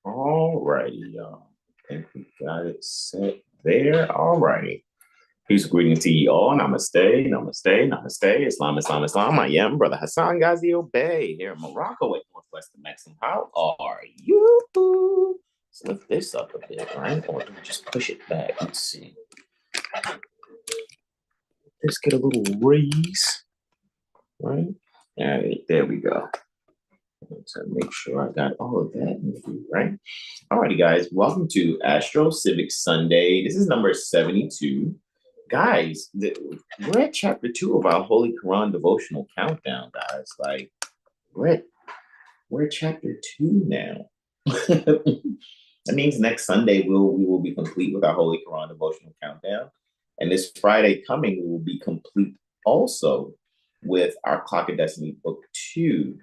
All righty, y'all. I think we got it set there. All righty. Peace, greeting to you all. Namaste, namaste, namaste. Islam, Islam, Islam. I am Brother Hasan Ghaziel Bey here in Morocco at Northwestern Maxim. How are you? Let's lift this up a bit, right? Or do we just push it back? Let's see. Let's get a little raise, right? All right, there we go. Let's make sure I got all of that in view, right? Alrighty, guys, welcome to AstroCivics Sunday. This is number 72. Guys, we're at chapter 2 of our Holy Koran Devotional Countdown, guys. Like, we're at chapter 2 now. That means next Sunday we will be complete with our Holy Koran Devotional Countdown. And this Friday coming, we will be complete also with our Clock of Destiny Book 2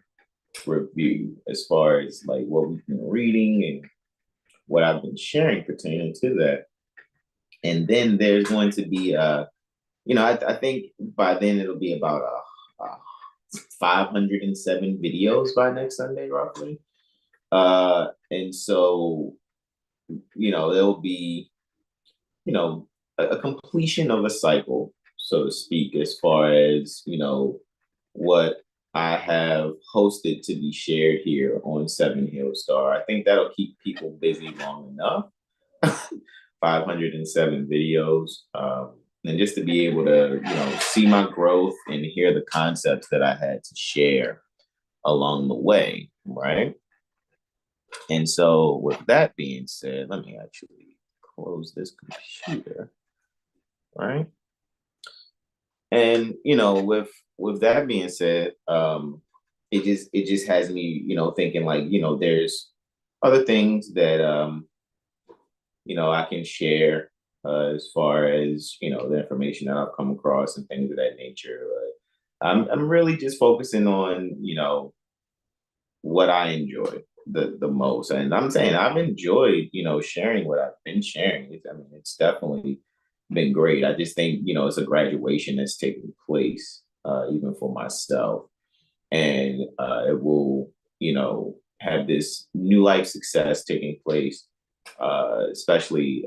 review, as far as like what we've been reading and what I've been sharing pertaining to that. And then there's going to be I think by then it'll be about 507 videos by next Sunday, roughly. And so, there'll be, a completion of a cycle, so to speak, as far as, what I have hosted to be shared here on 7HealStar. I think that'll keep people busy long enough. 507 videos. And just to be able to, see my growth and hear the concepts that I had to share along the way, right? And so with that being said, let me actually close this computer, right? And, with that being said, it just has me, thinking like, there's other things that, I can share as far as, the information that I've come across and things of that nature. I'm really just focusing on, what I enjoy the most. And I'm saying I've enjoyed, sharing what I've been sharing. It's definitely been great. I just think, it's a graduation that's taking place, even for myself. And it will, have this new life success taking place, especially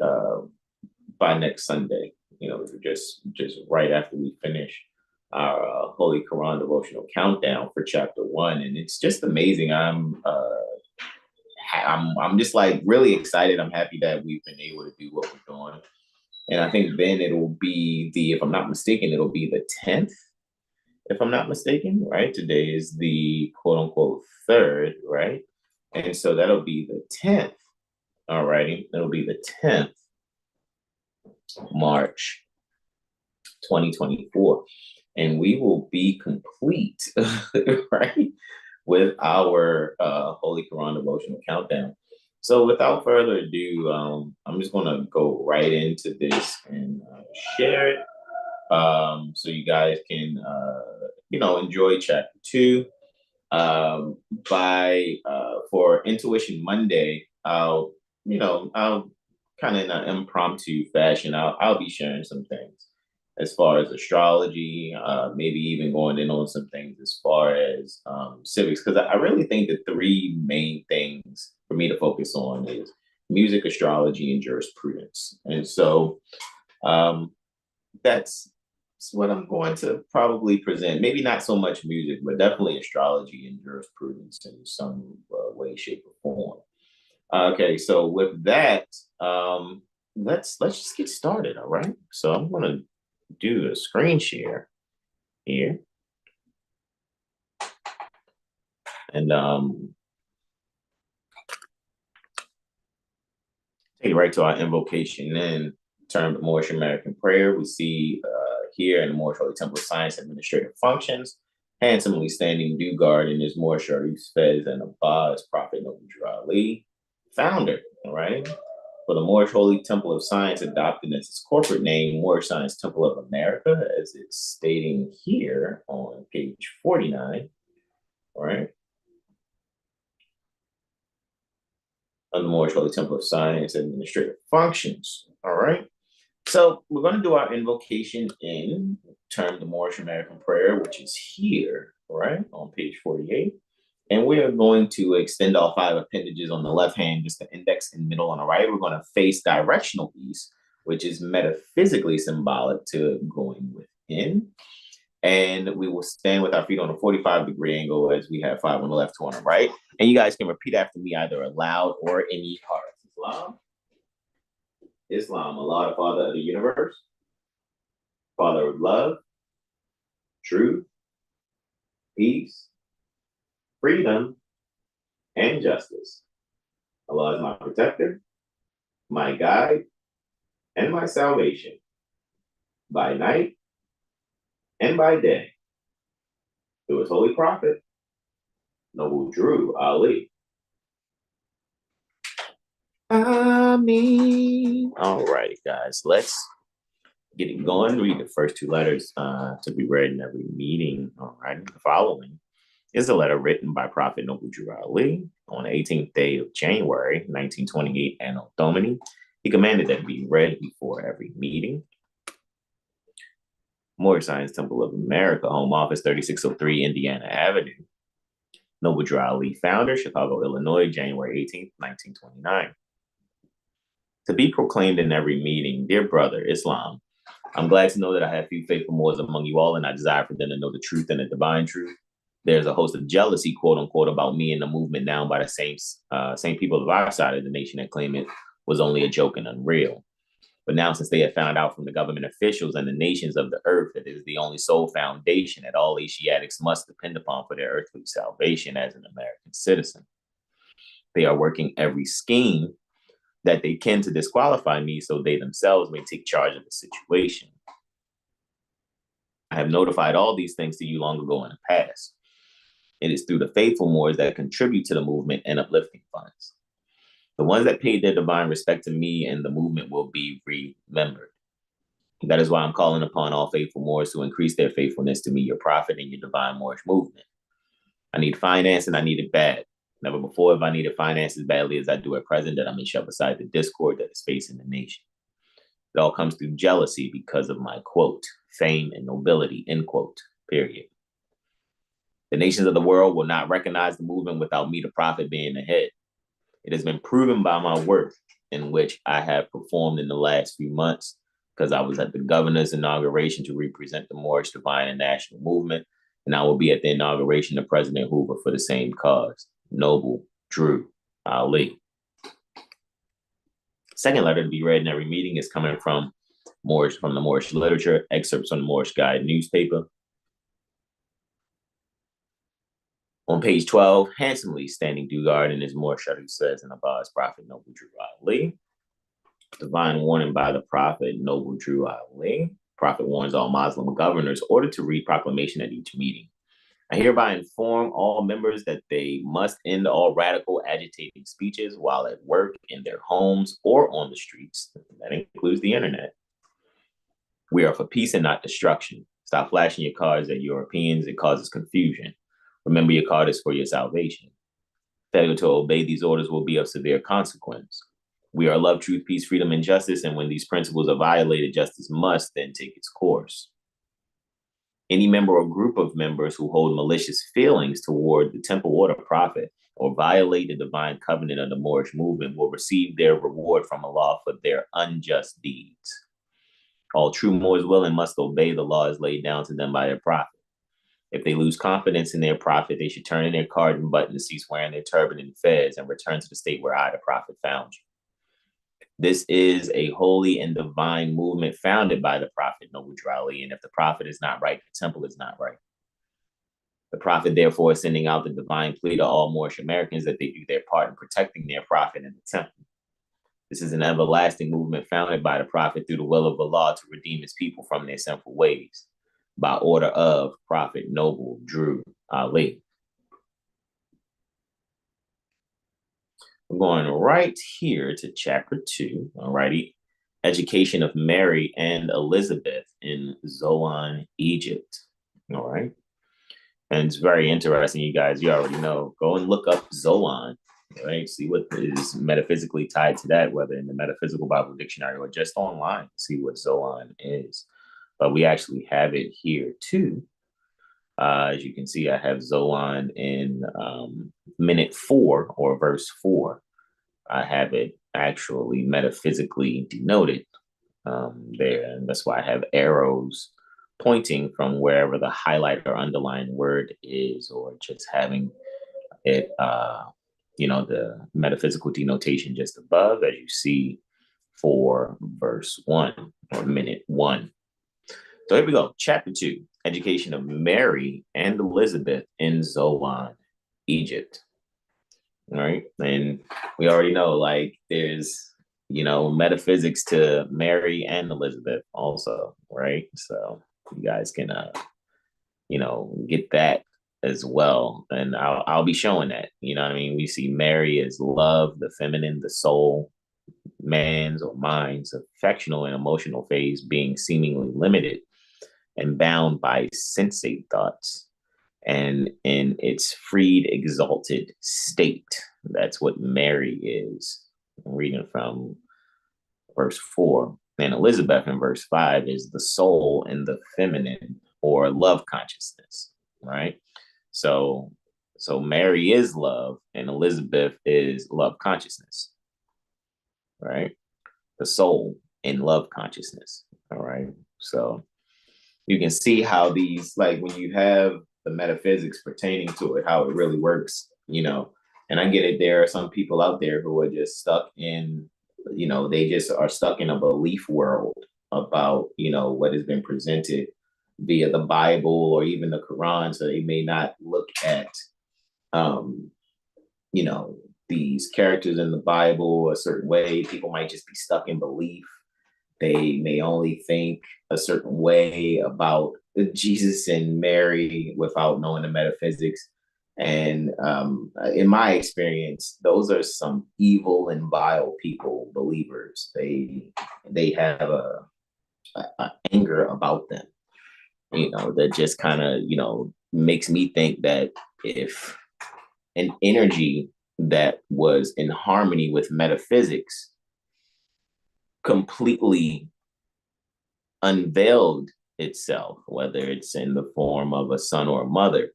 by next Sunday, just right after we finish our Holy Quran devotional countdown for chapter 1. And it's just amazing. I'm just like really excited. I'm happy that we've been able to do what we're doing. And I think then it'll be if I'm not mistaken, it'll be the 10th, if I'm not mistaken, right? Today is the quote unquote 3rd, right? And so that'll be the 10th. All righty. It'll be the 10th March 2024. And we will be complete, right, with our Holy Quran devotional countdown. So without further ado, I'm just going to go right into this and share it, so you guys can, enjoy chapter 2. For Intuition Monday, I'll kind of in an impromptu fashion, I'll be sharing some things as far as astrology, maybe even going in on some things as far as civics, because I really think the 3 main things for me to focus on is music, astrology, and jurisprudence. And so that's what I'm going to probably present. Maybe not so much music, but definitely astrology and jurisprudence in some way, shape, or form. Okay, so with that, let's just get started. All right. So I'm going to do a screen share here, and take it right to our invocation then, termed Moorish American prayer. We see here in the Moorish Holy Temple of Science administrative functions, handsomely standing due guard in his Moorish Sharif Fez and Abbas, Prophet Noble Ali, founder, all right? For the Moorish Holy Temple of Science adopted as its corporate name, Moorish Science Temple of America, as it's stating here on page 49, all right? On the Moorish Holy Temple of Science administrative functions, all right? So we're going to do our invocation termed the Moorish American prayer, which is here, all right, on page 48. And we are going to extend all 5 appendages on the left hand, just the index and middle on the right. We're going to face directional east, which is metaphysically symbolic to going within. And we will stand with our feet on a 45-degree angle as we have 5 on the left, 2 on the right. And you guys can repeat after me either aloud or in your hearts. Islam. Islam, Allah, the Father of the universe, Father of love, truth, peace, freedom, and justice. Allah is my protector, my guide, and my salvation, by night and by day. Through his holy prophet, noble Drew Ali. Ameen. All righty, guys, let's get it going. Read the first 2 letters to be read in every meeting. All right, the following is a letter written by Prophet Noble Drew Ali on the 18th day of January, 1928, Anno Domini. He commanded that it be read before every meeting. Moor Science Temple of America, Home Office, 3603 Indiana Avenue. Noble Drew Ali, founder, Chicago, Illinois, January 18th, 1929. To be proclaimed in every meeting, dear brother, Islam, I'm glad to know that I have few faithful Moors among you all, and I desire for them to know the truth and the divine truth. There's a host of jealousy, quote unquote, about me and the movement now by the same people of our side of the nation that claim it was only a joke and unreal. But now, since they have found out from the government officials and the nations of the earth that it is the only sole foundation that all Asiatics must depend upon for their earthly salvation as an American citizen, they are working every scheme that they can to disqualify me so they themselves may take charge of the situation. I have notified all these things to you long ago in the past. It is through the faithful Moors that contribute to the movement and uplifting funds. The ones that paid their divine respect to me and the movement will be remembered. That is why I'm calling upon all faithful Moors to increase their faithfulness to me, your prophet, and your divine Moorish movement. I need finance and I need it bad. Never before have I needed finance as badly as I do at present, that I may shove aside the discord that is facing the nation. It all comes through jealousy because of my, quote, fame and nobility, end quote, period. The nations of the world will not recognize the movement without me, the prophet, being the head. It has been proven by my work, in which I have performed in the last few months, because I was at the governor's inauguration to represent the Moorish divine and national movement, and I will be at the inauguration of President Hoover for the same cause. Noble Drew Ali. Second letter to be read in every meeting is coming from the Moorish literature, excerpts from the Moorish Guide newspaper. On page 12, handsomely standing due guard in his Moorish shutter says, and above his prophet Noble Drew Ali. Divine warning by the prophet Noble Drew Ali. Prophet warns all Muslim governors ordered to read proclamation at each meeting. I hereby inform all members that they must end all radical agitating speeches while at work, in their homes, or on the streets. That includes the internet. We are for peace and not destruction. Stop flashing your cards at Europeans. It causes confusion. Remember, your card is for your salvation. Failure to obey these orders will be of severe consequence. We are love, truth, peace, freedom, and justice, and when these principles are violated, justice must then take its course. Any member or group of members who hold malicious feelings toward the temple or the prophet or violate the divine covenant of the Moorish movement will receive their reward from Allah for their unjust deeds. All true Moors will and must obey the laws laid down to them by their prophet. If they lose confidence in their prophet, they should turn in their card and button to cease wearing their turban and fez and return to the state where I, the prophet, found you. This is a holy and divine movement founded by the prophet Noble Drew Ali, and if the prophet is not right, the temple is not right. The prophet, therefore, is sending out the divine plea to all Moorish Americans that they do their part in protecting their prophet and the temple. This is an everlasting movement founded by the prophet through the will of Allah to redeem his people from their sinful ways, by order of Prophet Noble Drew Ali. We're going right here to chapter 2, alrighty. Education of Mary and Elizabeth in Zoan, Egypt. All right. And it's very interesting, you guys. You already know. Go and look up Zoan, right? See what is metaphysically tied to that, whether in the Metaphysical Bible Dictionary or just online. See what Zoan is. But we actually have it here too. As you can see, I have Zoan in minute 4 or verse 4. I have it actually metaphysically denoted there. And that's why I have arrows pointing from wherever the highlight or underlined word is, or just having it, the metaphysical denotation just above, as you see for verse 1 or minute 1. So here we go. Chapter 2, Education of Mary and Elizabeth in Zoan, Egypt. All right. And we already know, like, there's, metaphysics to Mary and Elizabeth also, right? So you guys can, get that as well. And I'll be showing that, you know what I mean? We see Mary as love, the feminine, the soul, man's or mind's affectional and emotional phase being seemingly limited and bound by sensate thoughts, and in its freed, exalted state. That's what Mary is. I'm reading from verse 4. And Elizabeth in verse 5 is the soul in the feminine or love consciousness, right? So Mary is love and Elizabeth is love consciousness, right? The soul in love consciousness, all right? So you can see how these, like, when you have the metaphysics pertaining to it, how it really works, and I get it. There are some people out there who are just stuck in, they just are stuck in a belief world about, what has been presented via the Bible or even the Quran. So they may not look at, these characters in the Bible a certain way. People might just be stuck in belief. They may only think a certain way about Jesus and Mary without knowing the metaphysics. And in my experience, those are some evil and vile people, believers. They have a anger about them, that just kind of, makes me think that if an energy that was in harmony with metaphysics completely unveiled itself, whether it's in the form of a son or a mother,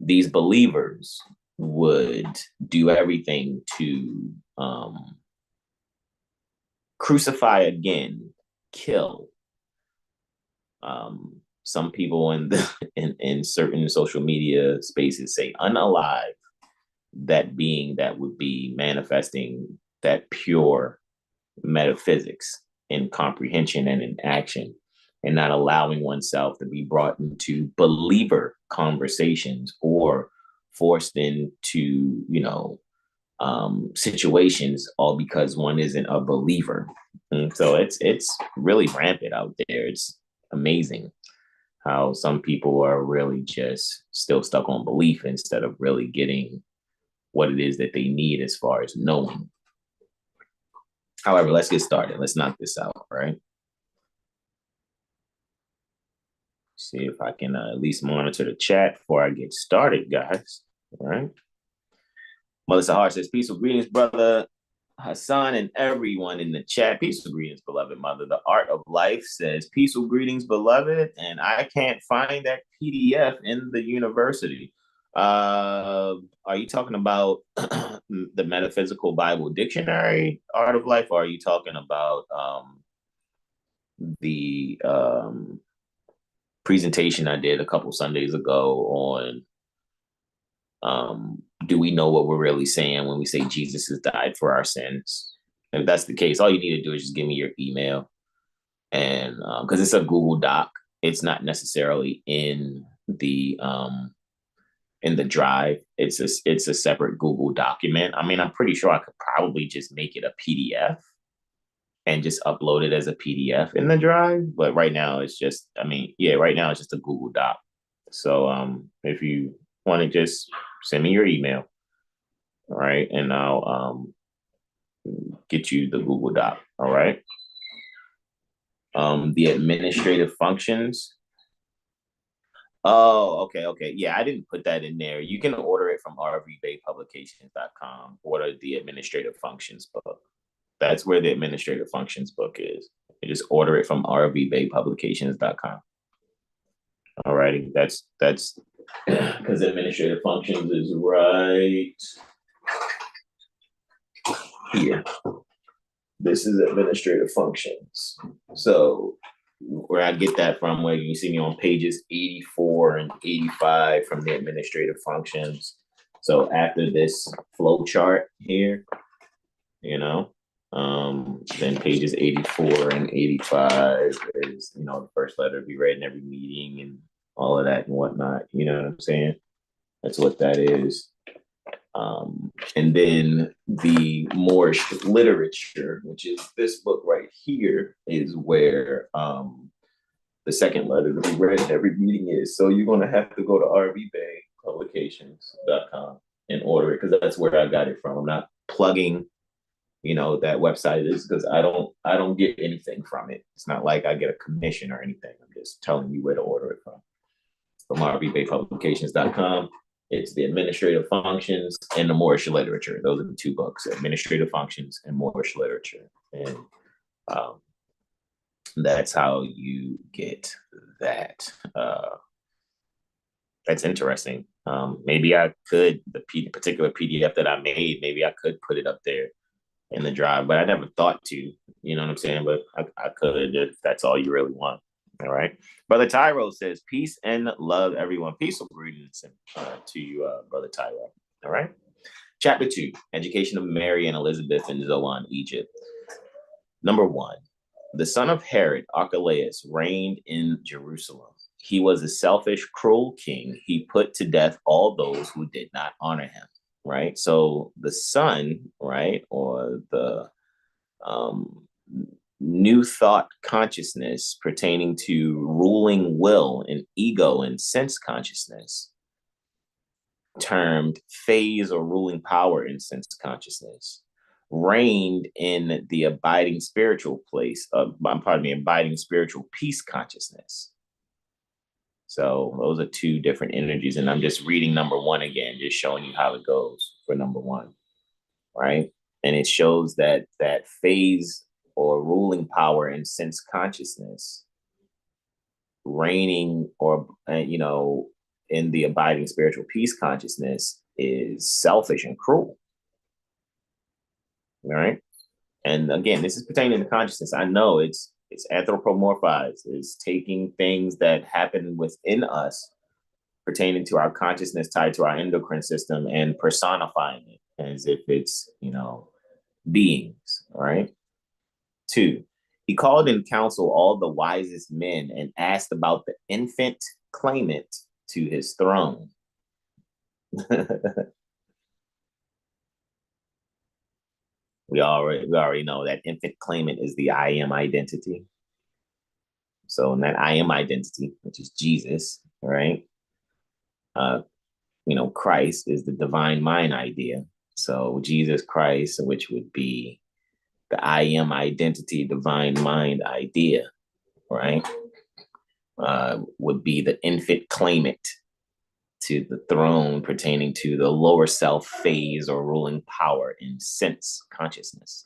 these believers would do everything to crucify again, kill. Some people in certain social media spaces say unalive that being that would be manifesting that pure metaphysics in comprehension and in action, and not allowing oneself to be brought into believer conversations or forced into, situations, all because one isn't a believer. And so it's really rampant out there. It's amazing how some people are really just still stuck on belief instead of really getting what it is that they need as far as knowing. However, let's get started. Let's knock this out, right? See if I can at least monitor the chat before I get started, guys. All right. Melissa Hart says, peaceful greetings, brother Hasan and everyone in the chat. Peaceful greetings, beloved mother. The Art of Life says, peaceful greetings, beloved. And I can't find that PDF in the university. Are you talking about the Metaphysical Bible Dictionary, Art of Life, or are you talking about the presentation I did a couple Sundays ago on do we know what we're really saying when we say Jesus has died for our sins? If that's the case, all you need to do is just give me your email. And because it's a Google Doc, it's not necessarily in the drive. It's a separate Google document. I mean, I'm pretty sure I could probably just make it a PDF and just upload it as a PDF in the drive. But right now it's just, right now it's just a Google Doc. So if you want to just send me your email, all right, and I'll get you the Google Doc, all right? The administrative functions. Oh, okay. Yeah, I didn't put that in there. You can order it from rvbaypublications.com. Order the administrative functions book. That's where the administrative functions book is. You just order it from rvbaypublications.com. Alrighty, that's because administrative functions is right here. This is administrative functions. So where I get that from, where you see me on pages 84 and 85 from the administrative functions. So after this flow chart here, then pages 84 and 85 is, the first letter to be read in every meeting and all of that and whatnot. You know what I'm saying? That's what that is. And then the Moorish literature, which is this book right here, is where the second letter to be read in every meeting is. So you're going to have to go to rvbaypublications.com and order it, because that's where I got it from. I'm not plugging, that website is, because I don't get anything from it. It's not like I get a commission or anything. I'm just telling you where to order it from rvbaypublications.com. It's the administrative functions and the Moorish literature. Those are the two books: administrative functions and Moorish literature. And that's how you get that. That's interesting. Maybe I could, particular PDF that I made, maybe I could put it up there in the drive, but I never thought to, you know what I'm saying? But I could, if that's all you really want. All right. Brother Tyro says, peace and love, everyone. Peaceful greetings to you, Brother Tyro. All right. Chapter 2, Education of Mary and Elizabeth in Zoan, Egypt. Number 1, the son of Herod, Archelaus, reigned in Jerusalem. He was a selfish, cruel king. He put to death all those who did not honor him. Right. So the son, right, or the new thought consciousness pertaining to ruling will and ego and sense consciousness, termed phase or ruling power in sense consciousness, reigned in the abiding spiritual abiding spiritual peace consciousness. So those are two different energies. And I'm just reading number 1 again, just showing you how it goes for number 1, right? And it shows that phase or ruling power in sense consciousness, reigning or, in the abiding spiritual peace consciousness, is selfish and cruel. All right. And again, this is pertaining to consciousness. I know it's anthropomorphized, it's taking things that happen within us pertaining to our consciousness tied to our endocrine system and personifying it as if it's, beings. All right. 2, he called in council all the wisest men and asked about the infant claimant to his throne. We already know that infant claimant is the I am identity. So in that I am identity, which is Jesus, right? Christ is the divine mind idea. So Jesus Christ, which would be the I am identity, divine mind idea, right? Would be the infant claimant to the throne pertaining to the lower self phase or ruling power in sense consciousness.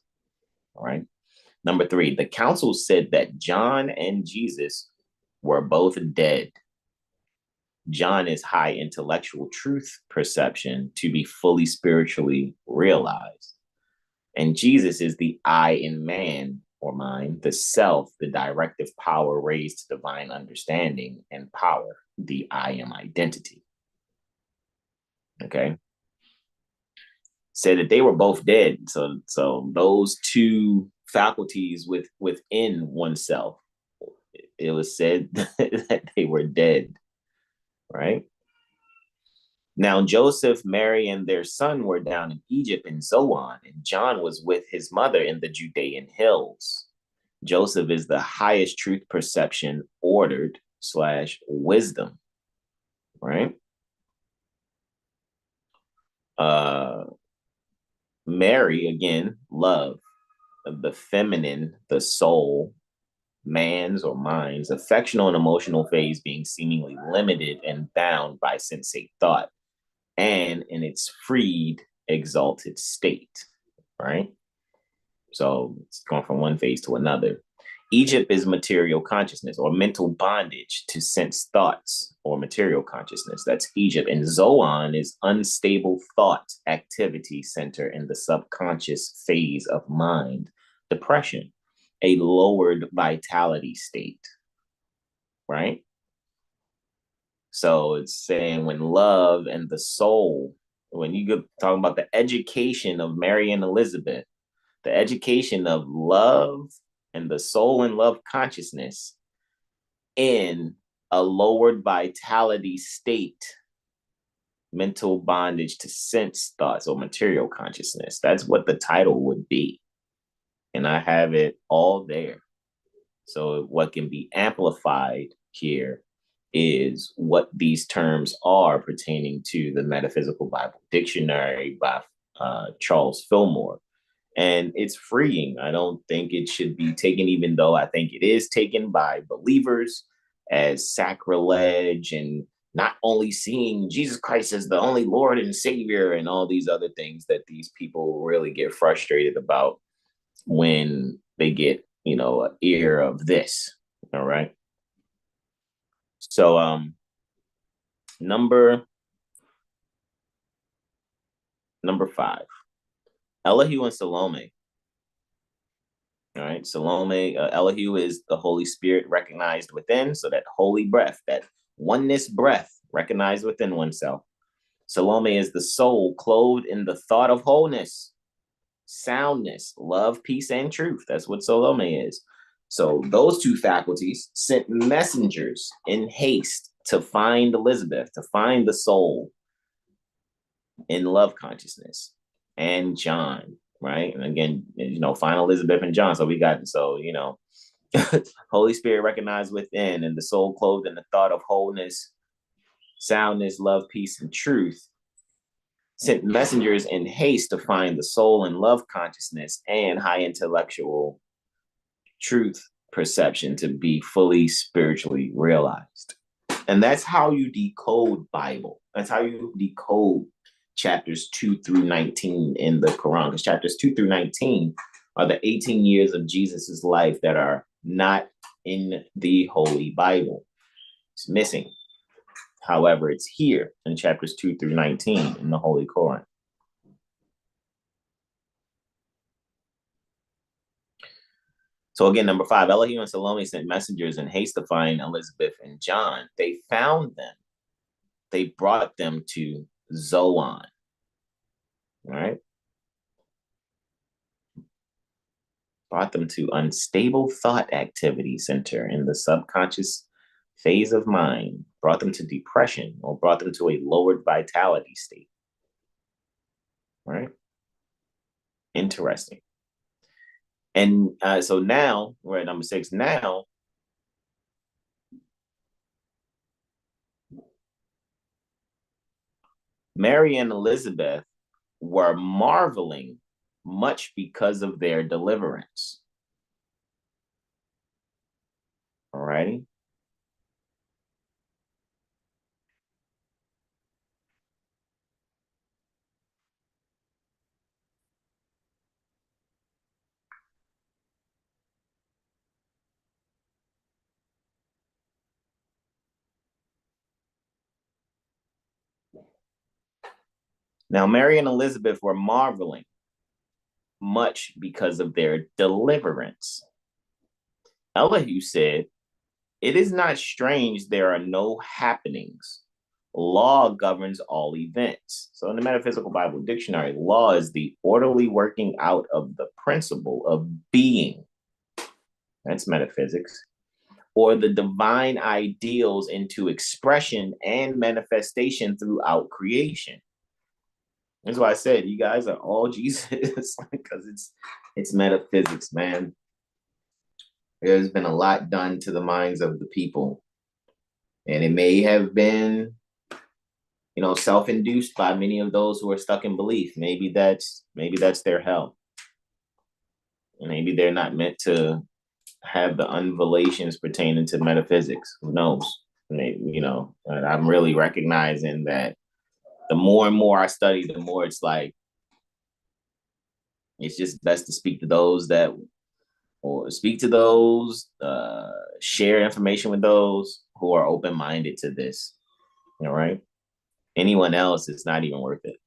All right. Number 3, the council said that John and Jesus were both dead. John is high intellectual truth perception to be fully spiritually realized. And Jesus is the I in man or mind, the self, the directive power raised to divine understanding and power, the I am identity. Okay. Said that they were both dead. So those two faculties within oneself, it was said that they were dead, right? Now, Joseph, Mary, and their son were down in Egypt in Zoan, and John was with his mother in the Judean hills. Joseph is the highest truth perception ordered / wisdom, right? Mary, again, love, the feminine, the soul, man's or mind's affectional and emotional phase being seemingly limited and bound by sensate thought and in its freed, exalted state, right? So it's going from one phase to another. Egypt is material consciousness or mental bondage to sense thoughts or material consciousness. That's Egypt. And Zoan is unstable thought activity center in the subconscious phase of mind. Depression, a lowered vitality state, right? So it's saying when love and the soul, when you go talking about the education of Mary and Elizabeth, the education of love and the soul and love consciousness in a lowered vitality state, mental bondage to sense thoughts or material consciousness. That's what the title would be. And I have it all there. So what can be amplified here is what these terms are pertaining to the Metaphysical Bible Dictionary by Charles Fillmore. And it's freeing. I don't think it should be taken, even though I think it is taken by believers as sacrilege and not only seeing Jesus Christ as the only Lord and Savior and all these other things that these people really get frustrated about when they get, an ear of this. All right. So number 5, Elihu and Salome. All right, Salome, Elihu is the Holy Spirit recognized within, so that holy breath, that oneness breath recognized within oneself. Salome is the soul clothed in the thought of wholeness, soundness, love, peace, and truth. That's what Salome is. So those two faculties sent messengers in haste to find Elizabeth, to find the soul in love consciousness, and John, right? And again, find Elizabeth and John. So we got, Holy Spirit recognized within, and the soul clothed in the thought of wholeness, soundness, love, peace, and truth, sent messengers in haste to find the soul in love consciousness and high intellectual truth perception to be fully spiritually realized. And that's how you decode Bible. That's how you decode chapters 2 through 19 in the Quran, because chapters 2 through 19 are the 18 years of Jesus's life that are not in the Holy Bible. It's missing. However, it's here in chapters 2 through 19 in the Holy Koran. So again, number 5, Elihu and Salome sent messengers in haste to find Elizabeth and John. They found them. They brought them to Zoan. All right. Brought them to unstable thought activity center in the subconscious phase of mind. Brought them to depression, or brought them to a lowered vitality state. All right. Interesting. And so now we're at number 6. Now, Mary and Elizabeth were marveling much because of their deliverance. All righty. Now, Mary and Elizabeth were marveling much because of their deliverance. Elihu said, "It is not strange there are no happenings. Law governs all events." So in the Metaphysical Bible Dictionary, law is the orderly working out of the principle of being. That's metaphysics. Or the divine ideals into expression and manifestation throughout creation. That's why I said you guys are all Jesus, because it's metaphysics, man. There's been a lot done to the minds of the people, and it may have been, self-induced by many of those who are stuck in belief. Maybe that's their hell. Maybe they're not meant to have the unvelations pertaining to metaphysics. Who knows? Maybe, I'm really recognizing that the more and more I study, the more it's like, it's just best to speak to those that or speak to those, share information with those who are open-minded to this. All right. Anyone else is not even worth it.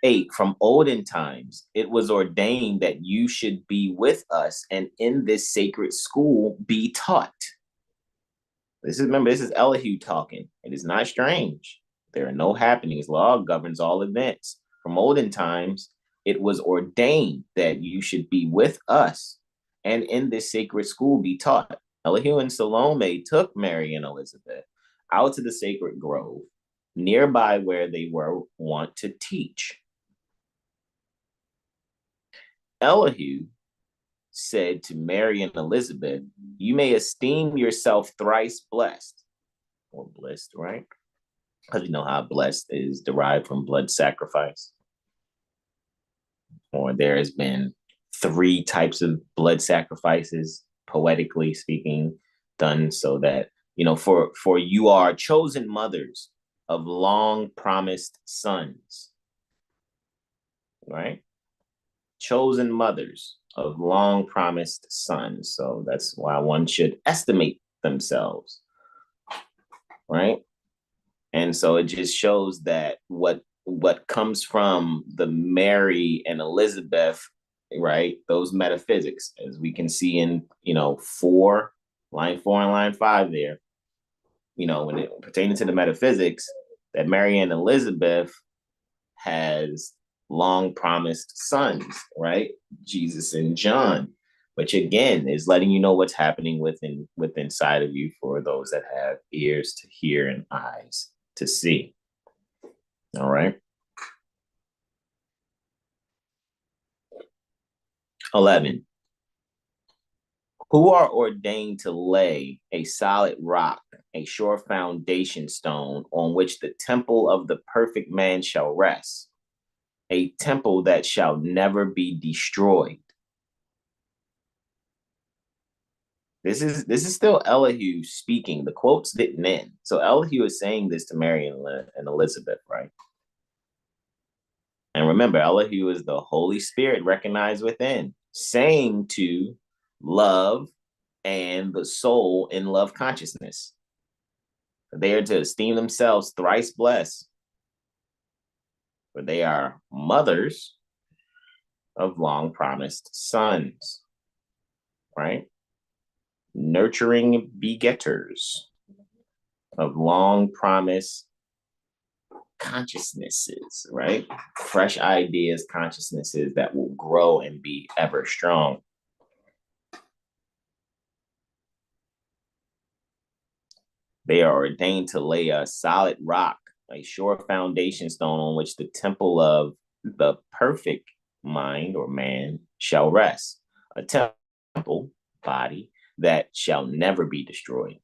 8, from olden times, it was ordained that you should be with us and in this sacred school be taught. Remember, this is Elihu talking. It is not strange. There are no happenings. Law governs all events. From olden times, it was ordained that you should be with us and in this sacred school be taught. Elihu and Salome took Mary and Elizabeth out to the sacred grove nearby where they were wont to teach. Elihu said to Mary and Elizabeth, you may esteem yourself thrice blessed, or blessed, right? Because you know how blessed is derived from blood sacrifice. Or there has been 3 types of blood sacrifices, poetically speaking, done so that, you know, for you are chosen mothers of long promised sons, right? Chosen mothers of long promised sons. So that's why one should estimate themselves, right? And so it just shows that what comes from the Mary and Elizabeth, right? Those metaphysics, as we can see in, you know, line 4 and line 5 there, you know, when it pertaining to the metaphysics, that Mary and Elizabeth has long promised sons, right? Jesus and John, which again is letting you know what's happening within inside of you for those that have ears to hear and eyes to see. All right. 11. Who are ordained to lay a solid rock, a sure foundation stone on which the temple of the perfect man shall rest, a temple that shall never be destroyed. This is still Elihu speaking. The quotes didn't end. So Elihu is saying this to Mary and Elizabeth, right? And remember, Elihu is the Holy Spirit recognized within, saying to love and the soul in love consciousness. They are to esteem themselves thrice blessed, for they are mothers of long promised sons, right? Nurturing begetters of long promise consciousnesses, right? Fresh ideas, consciousnesses that will grow and be ever strong. They are ordained to lay a solid rock, a sure foundation stone on which the temple of the perfect mind or man shall rest. A temple, body, that shall never be destroyed.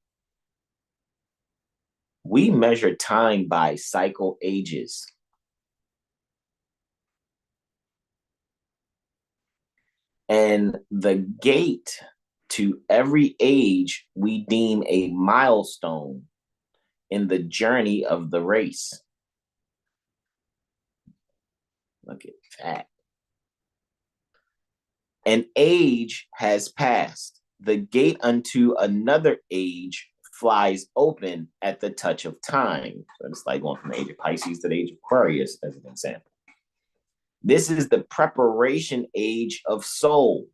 We measure time by cycle ages. And the gate to every age we deem a milestone in the journey of the race. Look at that. An age has passed. The gate unto another age flies open at the touch of time. So it's like going from the age of Pisces to the age of Aquarius, as an example. This is the preparation age of soul,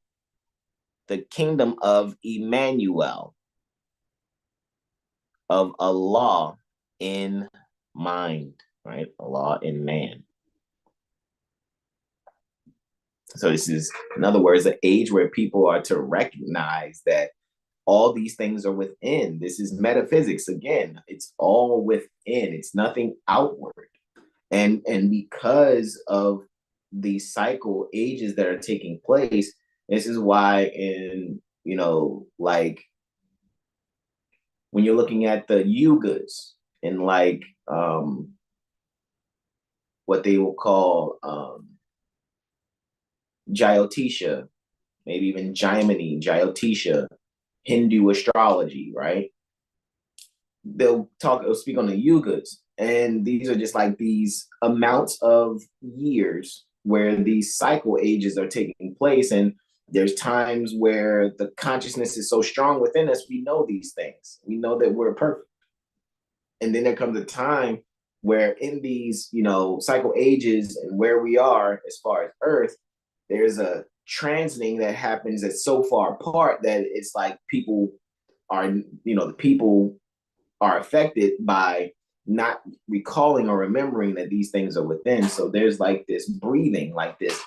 the kingdom of Emmanuel, of Allah in mind, right? Allah in man. So this is, in other words, an age where people are to recognize that all these things are within. This is metaphysics. Again, it's all within. It's nothing outward. And because of the cycle ages that are taking place, this is why in, you know, like when you're looking at the yugas in like what they will call Jyotisha, maybe even Jaimini, Jyotisha, Hindu astrology, right? They'll speak on the yugas, and these are just like these amounts of years where these cycle ages are taking place, and There's times where the consciousness is so strong within us, we know these things. We know that we're perfect. And then there comes a time where in these, cycle ages and where we are as far as Earth, there's a transiting that happens that's so far apart that it's like people are, the people are affected by not recalling or remembering that these things are within. So there's like this breathing, like this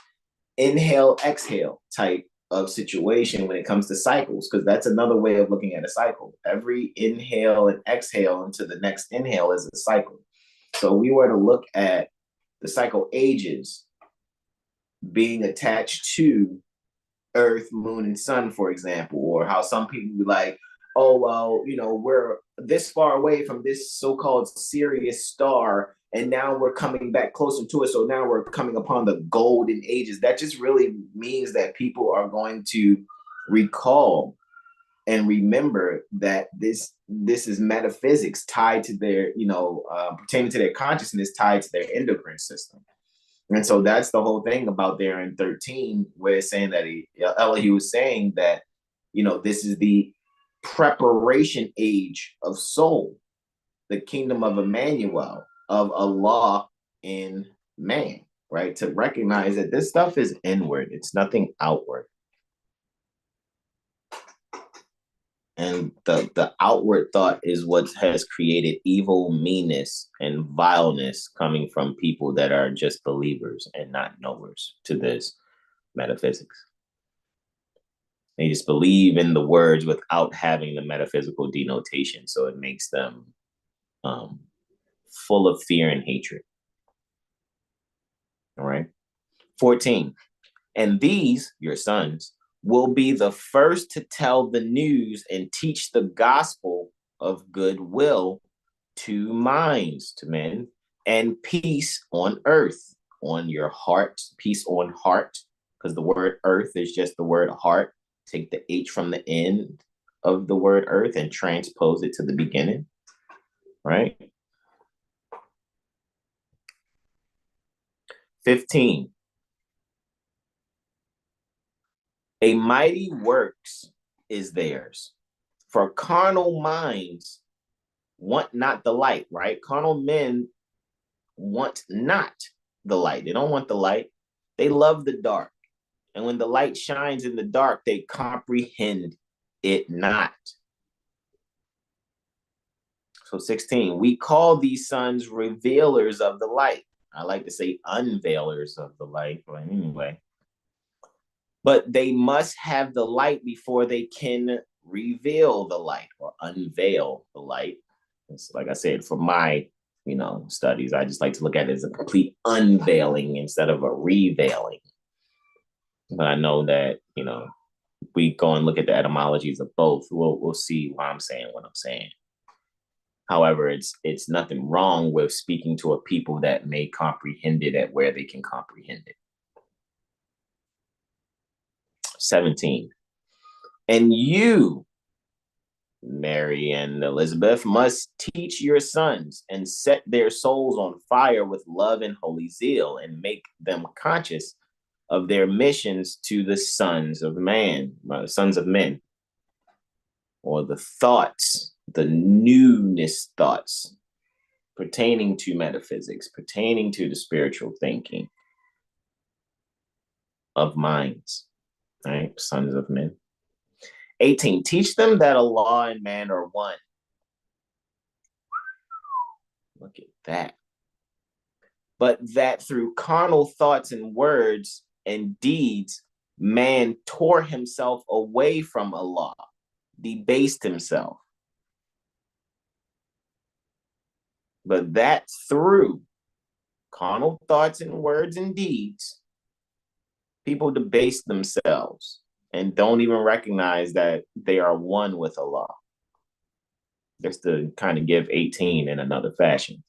inhale, exhale type of situation when it comes to cycles, because that's another way of looking at a cycle. Every inhale and exhale into the next inhale is a cycle. So we were to look at the cycle ages being attached to Earth, Moon, and Sun, for example, or how some people be like, oh, well, we're this far away from this so-called Sirius star, and now we're coming back closer to it. So now we're coming upon the golden ages. That just really means that people are going to recall and remember that this is metaphysics tied to their, pertaining to their consciousness, tied to their endocrine system. And so that's the whole thing about there in 13, where it's saying that he was saying that, this is the preparation age of soul, the kingdom of Emmanuel, of Allah in man, right? To recognize that this stuff is inward, it's nothing outward. And the outward thought is what has created evil, meanness, and vileness coming from people that are just believers and not knowers to this metaphysics. They just believe in the words without having the metaphysical denotation. So it makes them full of fear and hatred. All right. 14. And these, your sons, will be the first to tell the news and teach the gospel of goodwill to minds, to men, and peace on earth, on your heart, peace on heart, because the word earth is just the word heart. Take the H from the end of the word earth and transpose it to the beginning, right? 15. A mighty works is theirs, for carnal minds want not the light, right? Carnal men want not the light. They don't want the light. They love the dark. And when the light shines in the dark, they comprehend it not. So 16, we call these sons revealers of the light. I like to say unveilers of the light, but anyway. But they must have the light before they can reveal the light or unveil the light. It's like I said, for my, studies, I just like to look at it as a complete unveiling instead of a reveiling. But I know that, we go and look at the etymologies of both, we'll see why I'm saying what I'm saying. However, it's nothing wrong with speaking to a people that may comprehend it at where they can comprehend it. 17. And you, Mary and Elizabeth, must teach your sons and set their souls on fire with love and holy zeal, and make them conscious of their missions to the sons of men, or the thoughts, the newness thoughts pertaining to metaphysics, pertaining to the spiritual thinking of minds, right? Sons of men. 18, teach them that Allah and man are one. Look at that. But that through carnal thoughts and words and deeds, man tore himself away from Allah, debased himself. But that through carnal thoughts and words and deeds, people debase themselves and don't even recognize that they are one with Allah. Just to kind of give 18 in another fashion.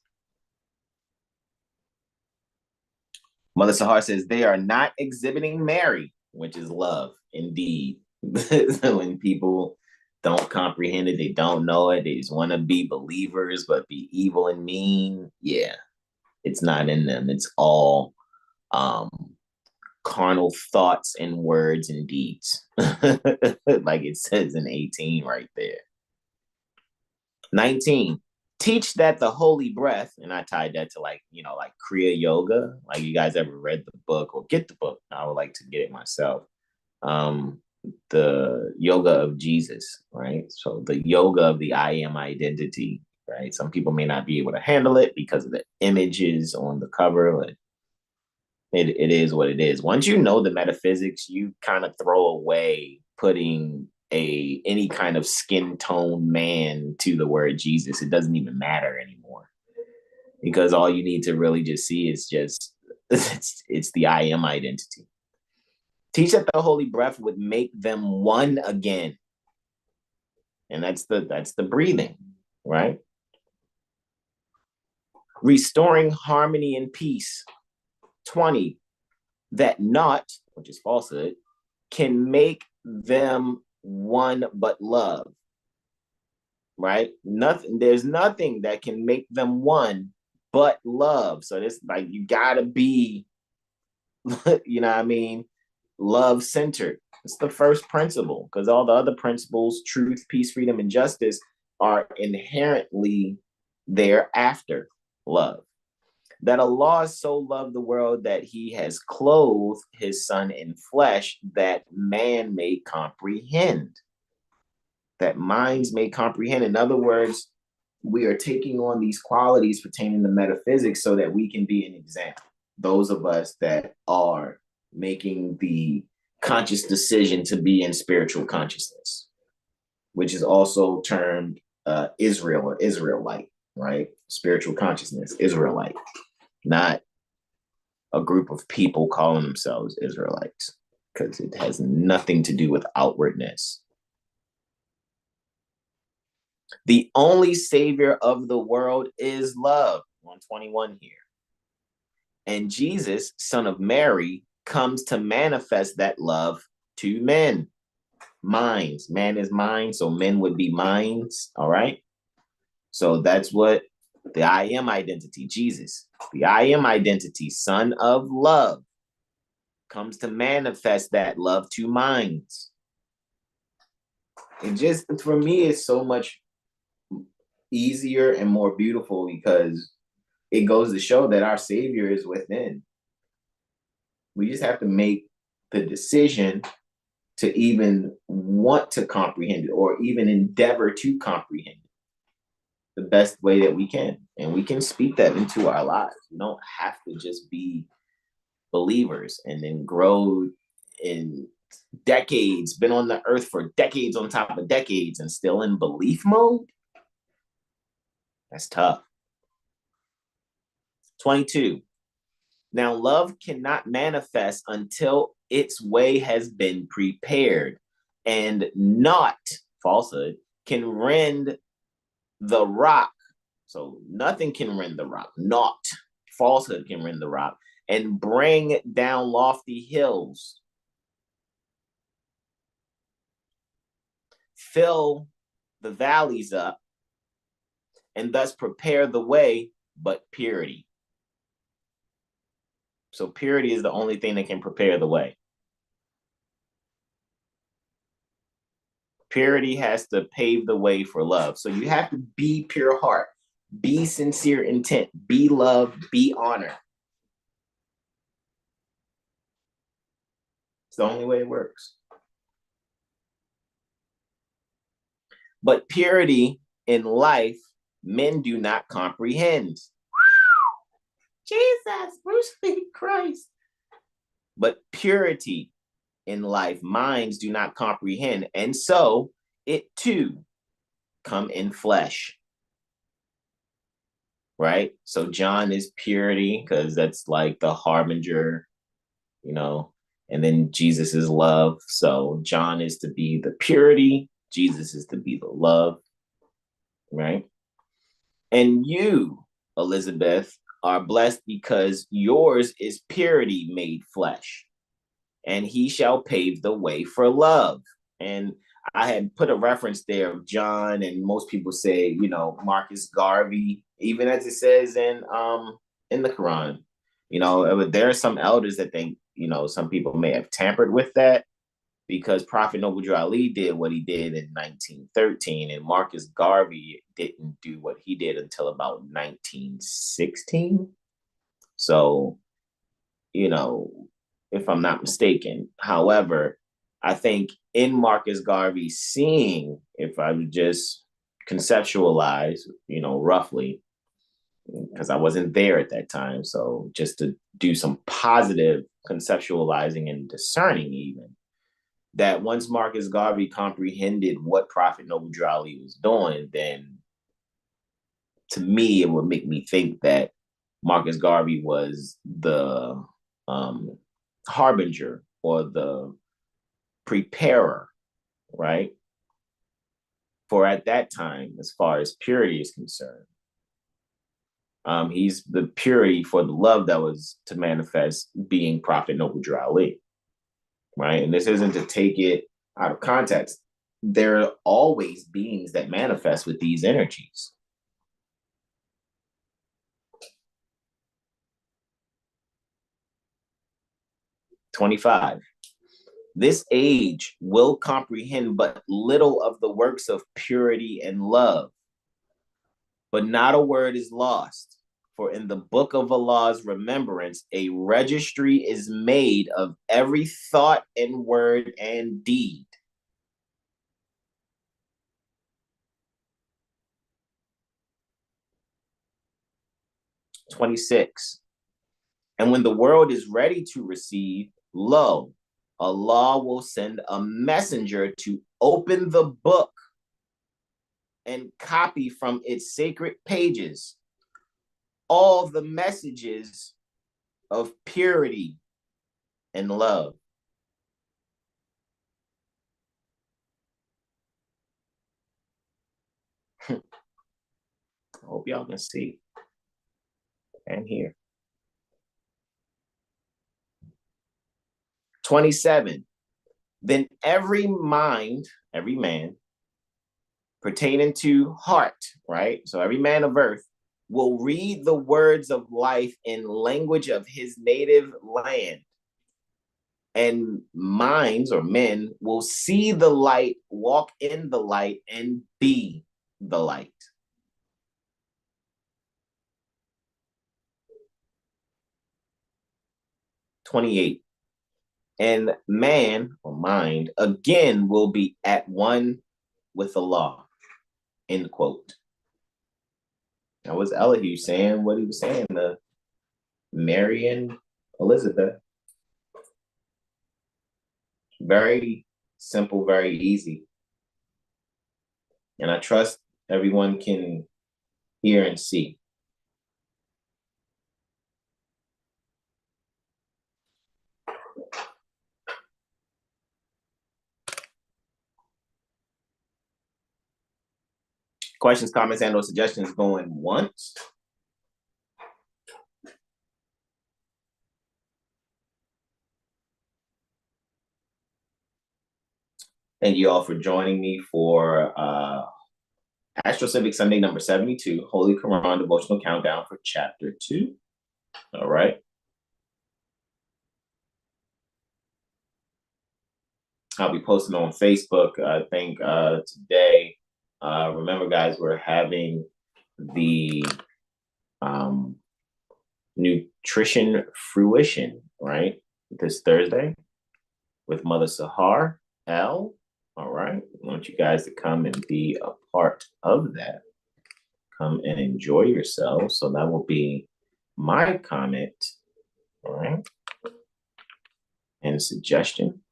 Mother Sahar says they are not exhibiting Mary, which is love, indeed. When people don't comprehend it, they don't know it, they just want to be believers, but be evil and mean. Yeah, it's not in them. It's all carnal thoughts and words and deeds. Like it says in 18 right there. 19, teach that the holy breath, and I tied that to like, like Kriya Yoga. Like, you guys ever read the book or get the book? I would like to get it myself. The yoga of Jesus, right? So the yoga of the I am identity, right? Some people may not be able to handle it because of the images on the cover, but it is what it is. Once you know the metaphysics, you kind of throw away putting any kind of skin tone man to the word Jesus. It doesn't even matter anymore, because all you need to really just see is just it's the I am identity. Teach that the holy breath would make them one again. And that's the breathing, right? Restoring harmony and peace. 20, that not, which is falsehood, can make them one but love, right? There's nothing that can make them one but love. So it's like, you gotta be, you know what I mean, love centered. It's the first principle, because all the other principles, truth, peace, freedom, and justice, are inherently thereafter love. That Allah so loved the world that he has clothed his son in flesh, that man may comprehend, that minds may comprehend. In other words, we are taking on these qualities pertaining to metaphysics so that we can be an example. Those of us that are making the conscious decision to be in spiritual consciousness, which is also termed Israel or Israelite, right? Spiritual consciousness, Israelite, not a group of people calling themselves Israelites, because it has nothing to do with outwardness. The only savior of the world is love. 121 here. And Jesus, son of Mary, comes to manifest that love to men. Minds. Man is mind, so men would be minds. All right. So that's what the I am identity, Jesus, the I am identity, son of love, comes to manifest that love to minds. And just, for me, it's so much easier and more beautiful, because it goes to show that our Savior is within. We just have to make the decision to even want to comprehend it, or even endeavor to comprehend it the best way that we can. And we can speak that into our lives. We don't have to just be believers and then grow in decades, been on the earth for decades on top of decades, and still in belief mode. That's tough. 22. Now, love cannot manifest until its way has been prepared, and not, falsehood, can rend the rock. So nothing can rend the rock. Not, falsehood, can rend the rock and bring down lofty hills. Fill the valleys up, and thus prepare the way, but purity. So purity is the only thing that can prepare the way. Purity has to pave the way for love. So you have to be pure heart, be sincere intent, be love, be honor. It's the only way it works. But purity in life, men do not comprehend. Jesus, Bruce Lee, Christ. But purity in life, minds do not comprehend. And so it too come in flesh. Right? So John is purity, because that's like the harbinger, and then Jesus is love. So John is to be the purity, Jesus is to be the love, right? And you, Elizabeth, are blessed, because yours is purity made flesh, and he shall pave the way for love. And I had put a reference there of John, and most people say, Marcus Garvey, even as it says in the Quran. There are some elders that think, some people may have tampered with that, because Prophet Noble Ali did what he did in 1913, and Marcus Garvey didn't do what he did until about 1916. So, if I'm not mistaken. However, I think in Marcus Garvey seeing, if I would just conceptualize, roughly, because I wasn't there at that time. So just to do some positive conceptualizing and discerning, even that once Marcus Garvey comprehended what Prophet Noble Drew Ali was doing, then to me, it would make me think that Marcus Garvey was the harbinger or the preparer, right? For at that time, as far as purity is concerned. He's the purity for the love that was to manifest being Prophet Noble Drew Ali, right? And this isn't to take it out of context. There are always beings that manifest with these energies. "25. This age will comprehend but little of the works of purity and love, but not a word is lost. For in the book of Allah's remembrance, a registry is made of every thought and word and deed." "26. And when the world is ready to receive, lo, Allah will send a messenger to open the book and copy from its sacred pages all the messages of purity and love." I hope y'all can see and hear. 27. Then every mind, every man, pertaining to heart, right? So every man of earth will read the words of life in language of his native land. And minds or men will see the light, walk in the light, and be the light. 28. And man or mind again will be at one with the law. End quote. That was Elihu saying what he was saying to Mary and Elizabeth. Very simple, very easy. And I trust everyone can hear and see. Questions, comments, and/or suggestions going once? Thank you all for joining me for AstroCivics Sunday number 72, Holy Koran Devotional Countdown for Chapter 2. All right. I'll be posting on Facebook, I think, today. Remember, guys, we're having the nutrition fruition, right? This Thursday with Mother Sahar L. All right. I want you guys to come and be a part of that. Come and enjoy yourselves. So that will be my comment. All right. And suggestion.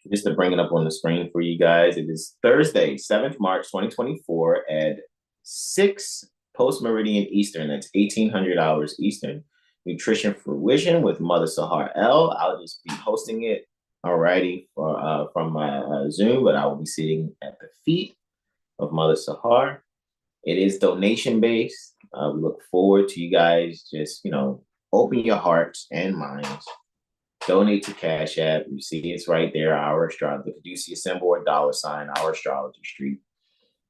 Just to bring it up on the screen for you guys. It is Thursday, 7th March, 2024 at 6 post-meridian Eastern. That's 1800 hours Eastern. Nutrition Fruition with Mother Sahar L. I'll just be hosting it, alrighty, from my Zoom, but I will be sitting at the feet of Mother Sahar. It is donation-based. We look forward to you guys just, open your hearts and minds. Donate to CashApp. You see it's right there, Our Astrology, the fiducia symbol or $, OurAstrologyStreet.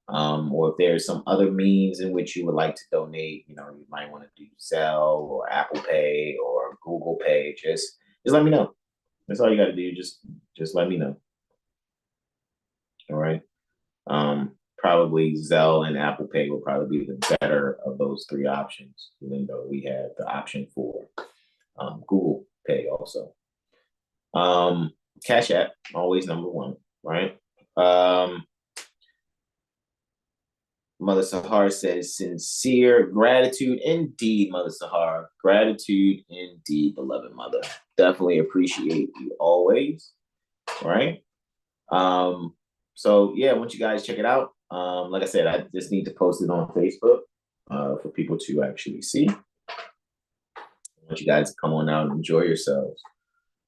Or if there's some other means in which you would like to donate, you might want to do Zelle or Apple Pay or Google Pay. Just just let me know. That's all you got to do. Just let me know. All right. Probably Zelle and Apple Pay will probably be the better of those three options, even though we have the option for Google Pay also. Cash App, always number one, right? Mother Sahar says, sincere gratitude indeed, Mother Sahar. Gratitude indeed, beloved mother. Definitely appreciate you always, right? So yeah, once you guys check it out, like I said, I just need to post it on Facebook for people to actually see. I want you guys to come on out and enjoy yourselves.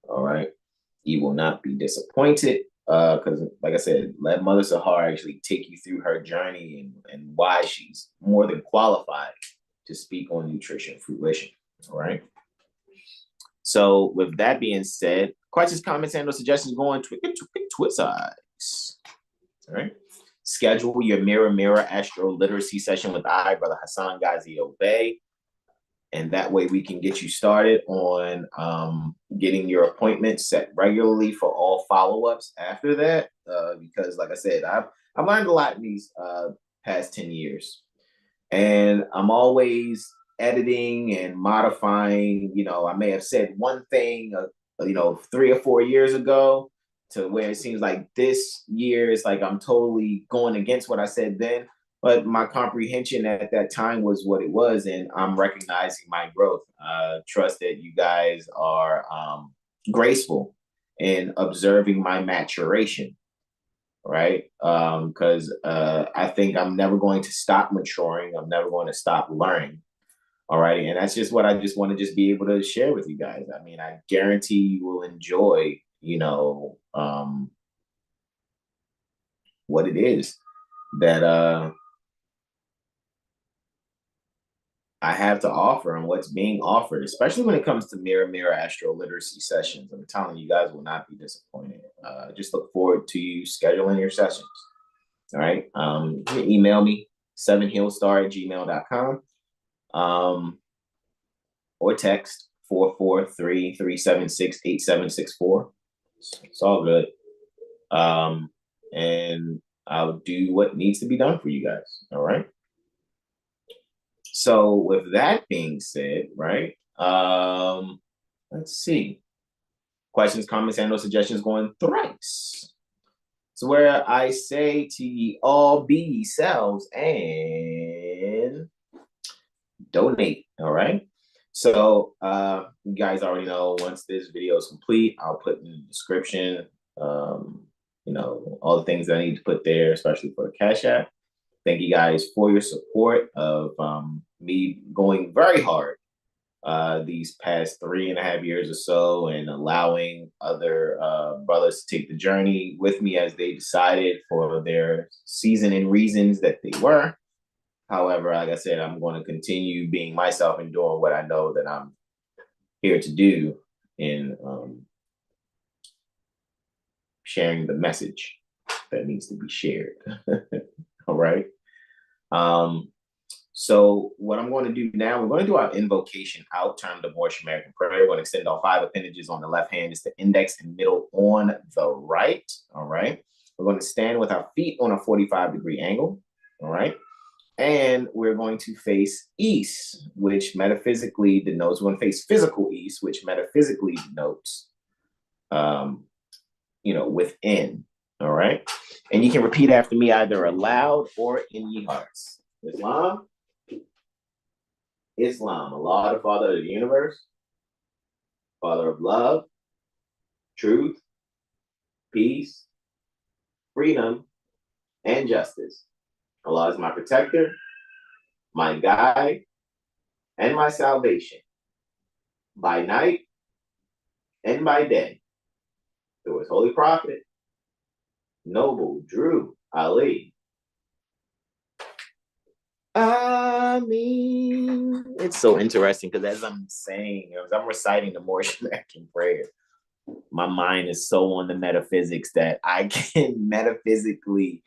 All right. You will not be disappointed. Because like I said, let Mother Sahar actually take you through her journey and why she's more than qualified to speak on nutrition fruition. All right. So with that being said, questions, comments, and or suggestions go on Twitter. All right. Schedule your mirror Astrology session with Brother Hasan Ghaziel Bey. And that way we can get you started on getting your appointments set regularly for all follow-ups after that. Because like I said, I've learned a lot in these past 10 years. And I'm always editing and modifying. You know, I may have said one thing, 3 or 4 years ago to where it seems like this year is like I'm totally going against what I said then. But my comprehension at that time was what it was, and I'm recognizing my growth. Trust that you guys are graceful in observing my maturation, right? Because I think I'm never going to stop maturing. I'm never going to stop learning. All right, and that's just what I just want to just be able to share with you guys. I mean, I guarantee you will enjoy, what it is that I have to offer and what's being offered, especially when it comes to mirror Astroliteracy sessions. I'm telling you, guys will not be disappointed. Just look forward to you scheduling your sessions. All right. You can email me, 7HealStar@gmail.com, or text 443-376-8764. It's all good. And I'll do what needs to be done for you guys. All right. So with that being said, right, let's see. Questions, comments, and or suggestions going thrice. So where I say to ye all be yourselves and donate, all right? So you guys already know, once this video is complete, I'll put in the description, all the things that I need to put there, especially for the Cash App. Thank you guys for your support of me going very hard these past 3.5 years or so, and allowing other brothers to take the journey with me as they decided for their season and reasons that they were. However, like I said, I'm going to continue being myself and doing what I know that I'm here to do in sharing the message that needs to be shared. All right. So what I'm going to do now, we're going to do our invocation out, termed the Moorish American prayer. We're going to extend all 5 appendages on the left hand. It's the index and middle on the right. All right. We're going to stand with our feet on a 45-degree angle. All right. And we're going to face east, which metaphysically denotes, we're going to face physical east, which metaphysically denotes, within. All right. And you can repeat after me either aloud or in your hearts. Islam, Allah, the Father of the universe, Father of love, truth, peace, freedom, and justice. Allah is my protector, my guide, and my salvation, by night and by day, through his holy prophet, noble Drew Ali. I mean, it's so interesting because as I'm reciting the Moorish American prayer, my mind is so on the metaphysics that I can metaphysically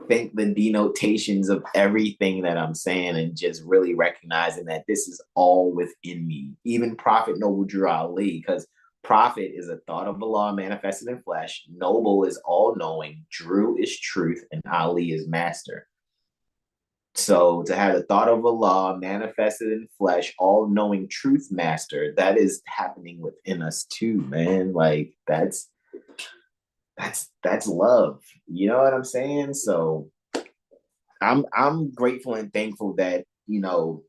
think the denotations of everything that I'm saying, and just really recognizing that this is all within me. Even Prophet Noble Drew Ali, because Prophet is a thought of Allah manifested in flesh. Noble is all-knowing. Drew is truth, and Ali is master. So to have the thought of Allah manifested in flesh, all-knowing truth master, that is happening within us too, man. Like that's love. You know what I'm saying? So I'm grateful and thankful that, you know,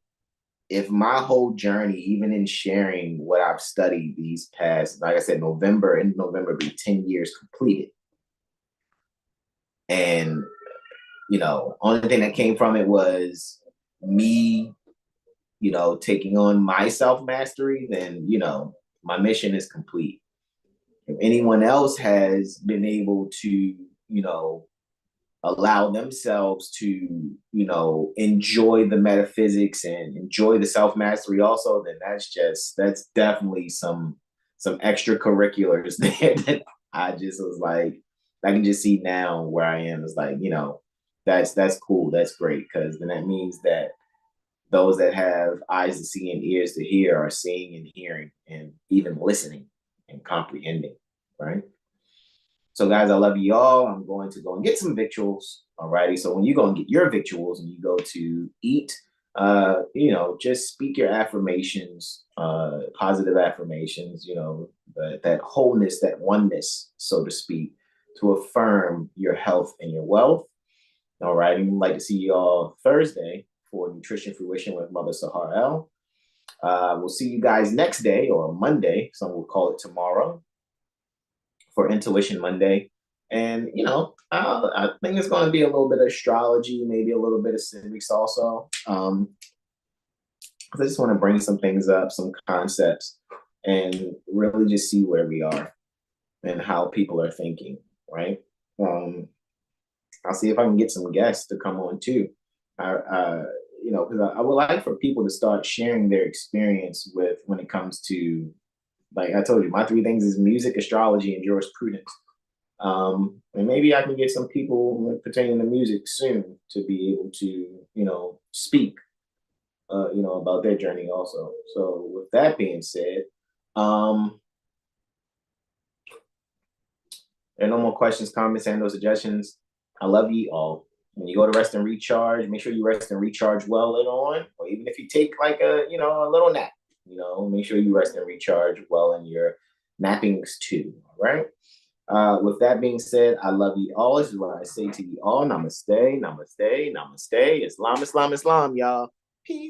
if my whole journey, even in sharing what I've studied these past, like I said, November be 10 years completed. And, you know, only thing that came from it was me, you know, taking on my self-mastery, then, you know, my mission is complete. If anyone else has been able to, you know, allow themselves to, you know, enjoy the metaphysics and enjoy the self-mastery also, then that's definitely some extracurriculars there that I just was like, I can just see now where I am is like, you know, that's cool, that's great, because then that means that those that have eyes to see and ears to hear are seeing and hearing and even listening and comprehending, right? So, guys, I love you all. I'm going to go and get some victuals. Alrighty. So when you go and get your victuals and you go to eat, you know, just speak your affirmations, positive affirmations, you know, that wholeness, that oneness, so to speak, to affirm your health and your wealth. All right. And we'd like to see you all Thursday for Nutrition Fruition with Mother Sahar L. We'll see you guys next day, or Monday. Some will call it tomorrow, for Intuition Monday. And, you know, I think it's going to be a little bit of astrology, maybe a little bit of civics also. I just want to bring some things up, some concepts, and really just see where we are and how people are thinking, right? I'll see if I can get some guests to come on too. You know, because I would like for people to start sharing their experience with when it comes to, like I told you, my three things is music, astrology, and jurisprudence. And maybe I can get some people pertaining to music soon to be able to, you know, speak, you know, about their journey also. So with that being said, there are no more questions, comments, and no suggestions. I love you all. When you go to rest and recharge, make sure you rest and recharge well later on, or even if you take like a, you know, a little nap, you know, make sure you rest and recharge well in your nappings too. All right. With that being said, I love you all. This is what I say to you all. Namaste, namaste, namaste. Islam, Islam, Islam, y'all. Peace.